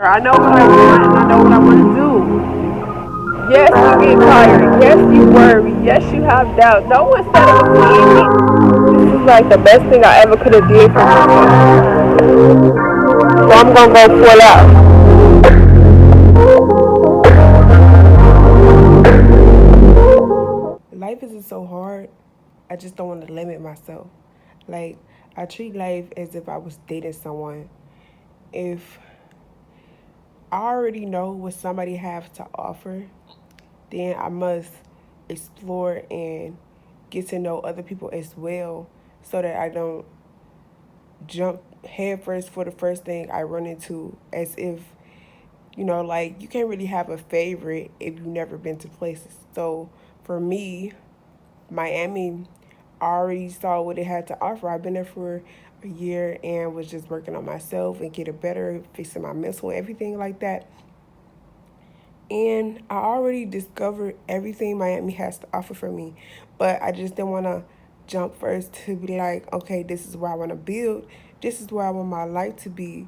I know what I want and I know what I want to do. Yes, you get tired. Yes, you worry. Yes, you have doubt. No one said it was easy. This is like the best thing I ever could have did for myself. So I'm gonna go full out. Life isn't so hard. I just don't want to limit myself. Like, I treat life as if I was dating someone. If I already know what somebody has to offer, then I must explore and get to know other people as well so that I don't jump headfirst for the first thing I run into as if, like you can't really have a favorite if you've never been to places. So for me, Miami, I already saw what it had to offer. I've been there for a year and was just working on myself and getting better, fixing my mental, everything like that. And I already discovered everything Miami has to offer for me. But I just didn't want to jump first to be like, okay, this is where I want to build. This is where I want my life to be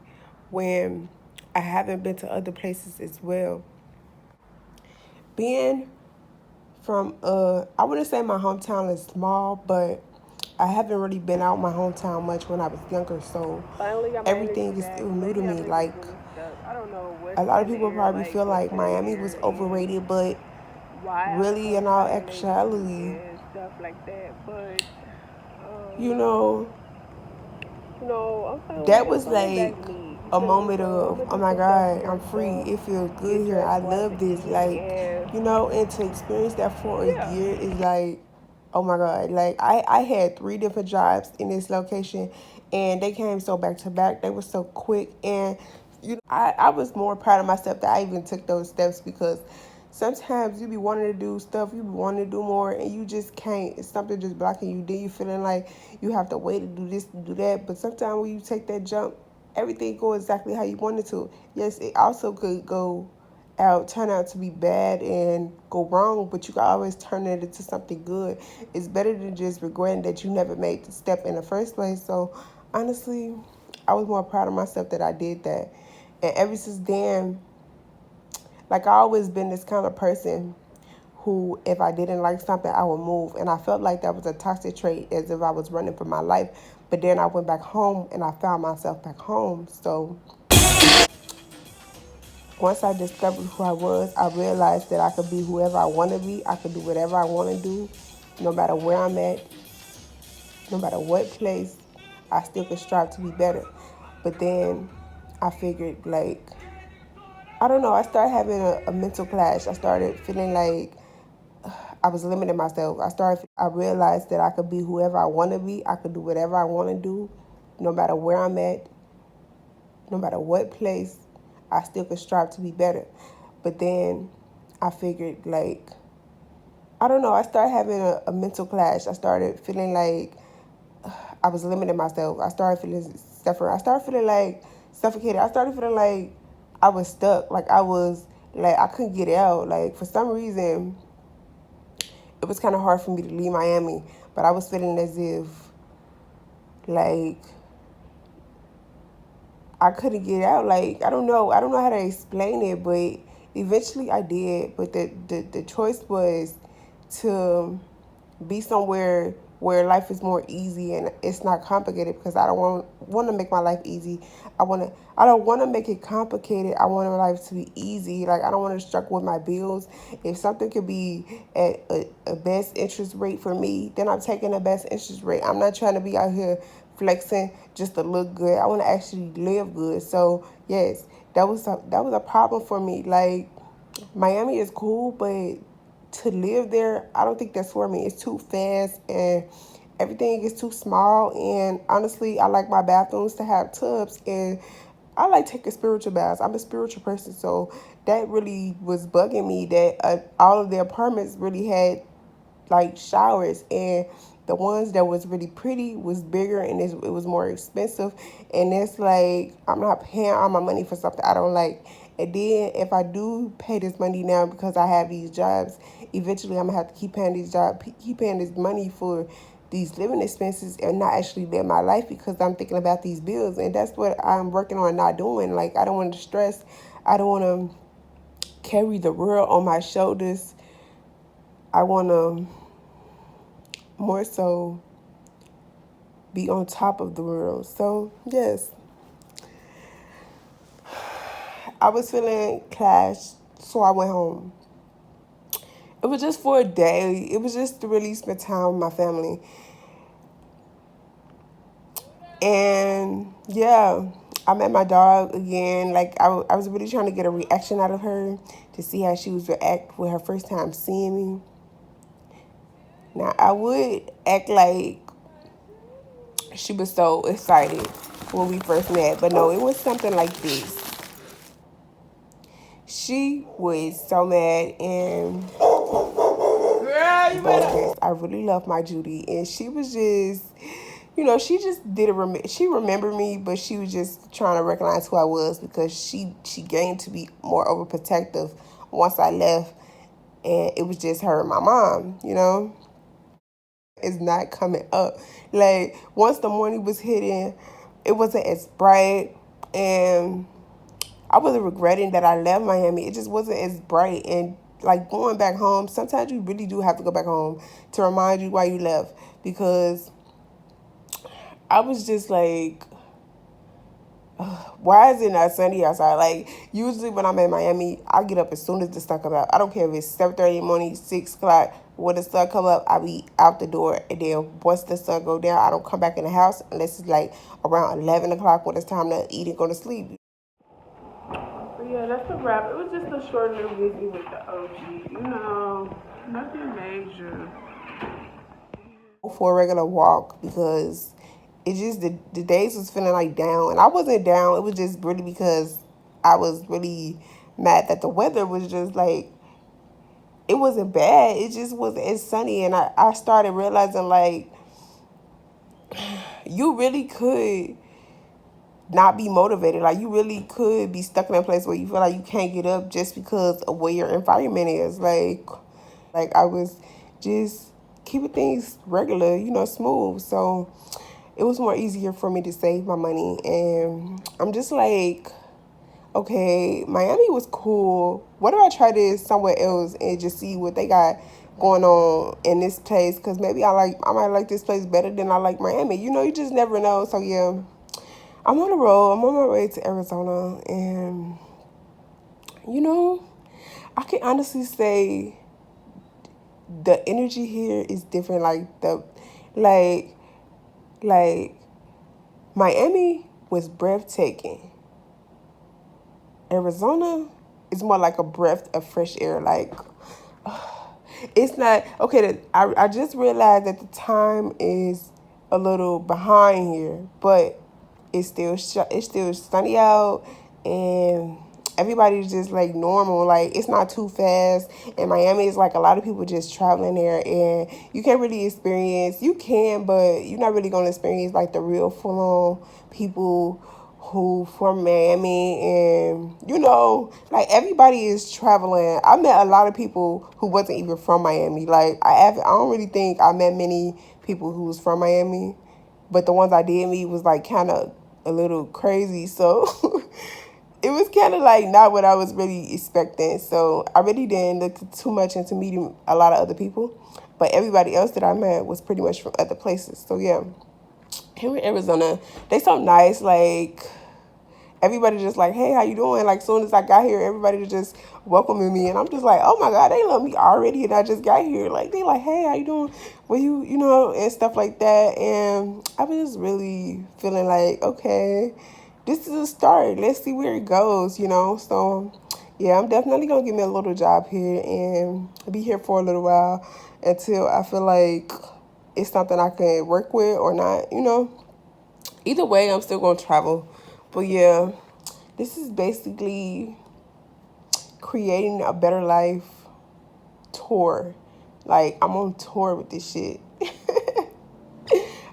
when I haven't been to other places as well. Being from, I wouldn't say my hometown is small, but I haven't really been out my hometown much when I was younger. So Finally got my energy everything is back. still new to Lately, I've me. been just Like, really stuck. I don't know a what's lot of in the people air, probably like feel what's like in the Miami air, was and overrated, but why I'm really, so in all tired lately, actuality, and stuff like that. But you um, know, I'm finally that just was going like back me. You a feel me? moment So I'm of, gonna oh do my some self God, I'm care free. stuff, It feels good get here. I dressed, go out to love this. eat, Like, and and to experience that for a yeah. year is like, oh my God. Like, I had three different jobs in this location and they came so back to back. They were so quick. And, I was more proud of myself that I even took those steps because sometimes you be wanting to do stuff, you be wanting to do more, and you just can't. It's something just blocking you. Then you feeling like you have to wait to do this, to do that. But sometimes when you take that jump, everything go exactly how you want it to. Yes, it also could turn out to be bad and go wrong, but you can always turn it into something good. It's better than just regretting that you never made the step in the first place. So honestly, I was more proud of myself that I did that. And ever since then, like I always been this kind of person who, if I didn't like something, I would move. And I felt like that was a toxic trait as if I was running for my life. But then I went back home and I found myself back home. So once I discovered who I was, I realized that I could be whoever I want to be. I could do whatever I want to do, no matter where I'm at, no matter what place. I still could strive to be better. But then I figured, like, I don't know, I started having a mental clash. I started feeling like I was limiting myself. I realized that I could be whoever I want to be. I could do whatever I want to do, no matter where I'm at, no matter what place. I still could strive to be better. But then I figured, like, I don't know, I started having a mental clash. I started feeling like I was limiting myself. I started feeling suffering. I started feeling like suffocated. I started feeling like I was stuck. Like I couldn't get out. Like for some reason, it was kind of hard for me to leave Miami. But I was feeling as if like I couldn't get out. Like I don't know how to explain it, but eventually I did. But the choice was to be somewhere where life is more easy and it's not complicated because I don't want to make my life easy. I don't want to make it complicated. I want my life to be easy. Like I don't want to struggle with my bills. If something could be at a best interest rate for me, then I'm taking the best interest rate. I'm not trying to be out here flexing just to look good. I want to actually live good. So yes, that was a problem for me. Like Miami is cool, but to live there, I don't think that's for me. It's too fast and everything is too small. And honestly, I like my bathrooms to have tubs and I like taking spiritual baths. I'm a spiritual person, so that really was bugging me that all of the apartments really had like showers and the ones that was really pretty was bigger and it was more expensive and it's like I'm not paying all my money for something I don't like. And then if I do pay this money now because I have these jobs, eventually I'm gonna have to keep paying these jobs, keep paying this money for these living expenses and not actually live my life because I'm thinking about these bills. And that's what I'm working on not doing. Like, I don't want to stress. I don't want to carry the world on my shoulders. I want to more so be on top of the world. So, yes, I was feeling clashed, so I went home. It was just for a day. It was just to really spend time with my family. And yeah, I met my dog again. Like, I was really trying to get a reaction out of her to see how she was react with her first time seeing me. Now, I would act like she was so excited when we first met, but no, it was something like this. She was so mad, and girl, you better. I really love my Judy, and she was just, she just didn't she remembered me, but she was just trying to recognize who I was because she gained to be more overprotective once I left, and it was just her and my mom. Is not coming up. Like, once the morning was hitting, it wasn't as bright, and I wasn't regretting that I left Miami. It just wasn't as bright. And like, going back home, sometimes you really do have to go back home to remind you why you left, because I was just like, why is it not sunny outside? Like, usually when I'm in Miami, I get up as soon as the sun come out. I don't care if it's 7:30 in the morning, 6 o'clock. When the sun come up, I be out the door. And then once the sun go down, I don't come back in the house unless it's like around 11 o'clock when it's time to eat and go to sleep. But yeah, that's a wrap. It was just a short little visit with the OG. Nothing major. For a regular walk because it just the days was feeling like down, and I wasn't down. It was just really because I was really mad that the weather was just like, it wasn't bad, it just wasn't as sunny. And I started realizing, like, you really could not be motivated. Like, you really could be stuck in a place where you feel like you can't get up just because of where your environment is. Like I was just keeping things regular, smooth. So it was more easier for me to save my money. And I'm just like, okay, Miami was cool. What if I try this somewhere else and just see what they got going on in this place? Because maybe I might like this place better than I like Miami. You just never know. So yeah, I'm on the road. I'm on my way to Arizona, and I can honestly say the energy here is different. Like like Miami was breathtaking. Arizona is more like a breath of fresh air. Like, it's not okay. I just realized that the time is a little behind here, but it's still sunny out, and everybody's just like normal. Like, it's not too fast. And Miami is like a lot of people just traveling there, and you can't really experience. You can, but you're not really gonna experience like the real full on people who from Miami. And like, everybody is traveling. I met a lot of people who wasn't even from Miami. Like, I don't really think I met many people who was from Miami, but the ones I did meet was like kind of a little crazy. So it was kind of like not what I was really expecting. So I really didn't look too much into meeting a lot of other people, but everybody else that I met was pretty much from other places. So yeah, here in Arizona, they so nice. Like, everybody just like, hey, how you doing? Like, soon as I got here, everybody just welcoming me, and I'm just like, oh my god, they love me already, and I just got here. Like, they like, hey, how you doing? Well, and stuff like that. And I was just really feeling like, okay, this is a start. Let's see where it goes. So yeah, I'm definitely gonna give me a little job here and be here for a little while until I feel like it's something I can work with or not. Either way, I'm still gonna travel. But yeah, this is basically creating a better life tour. Like, I'm on tour with this shit.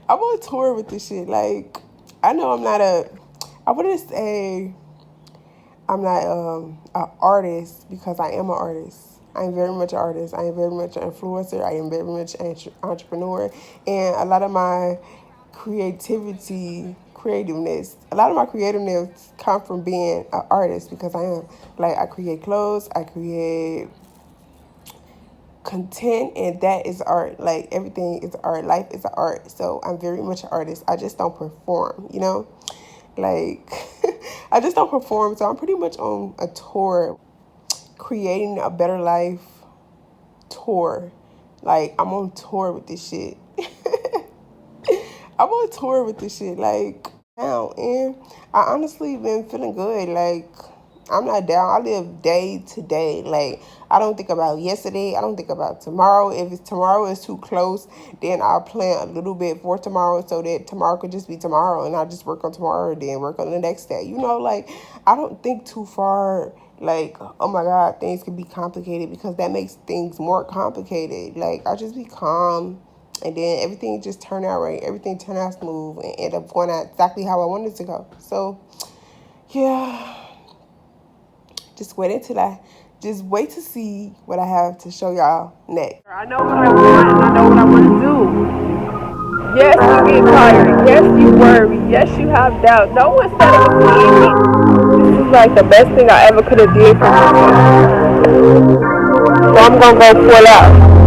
I'm on tour with this shit. Like, I know I wouldn't say I'm not an artist, because I am an artist. I am very much an artist. I am very much an influencer. I am very much an entrepreneur. And a lot of my a lot of my creativeness come from being an artist because I am. Like, I create clothes, I create content, and that is art. Like, everything is art. Life is art. So I'm very much an artist. I just don't perform, you know? Like, I just don't perform. So I'm pretty much on a tour, creating a better life tour. Like, I'm on tour with this shit. I'm on tour with this shit. Like, now, and I honestly been feeling good. Like, I'm not down. I live day to day. Like, I don't think about yesterday. I don't think about tomorrow. If it's tomorrow is too close, then I'll plan a little bit for tomorrow so that tomorrow could just be tomorrow, and I'll just work on tomorrow and then work on the next day. You know, like, I don't think too far. Like, oh my God, things can be complicated, because that makes things more complicated. Like, I just be calm, and then everything just turned out right. Everything turned out smooth and ended up going out exactly how I wanted it to go. So, yeah, just wait to see what I have to show y'all next. I know what I want and I know what I want to do. Yes, you get tired. Yes, you worry. Yes, you have doubt. No one said it was easy. This is like the best thing I ever could have did for myself. So I'm gonna go full out.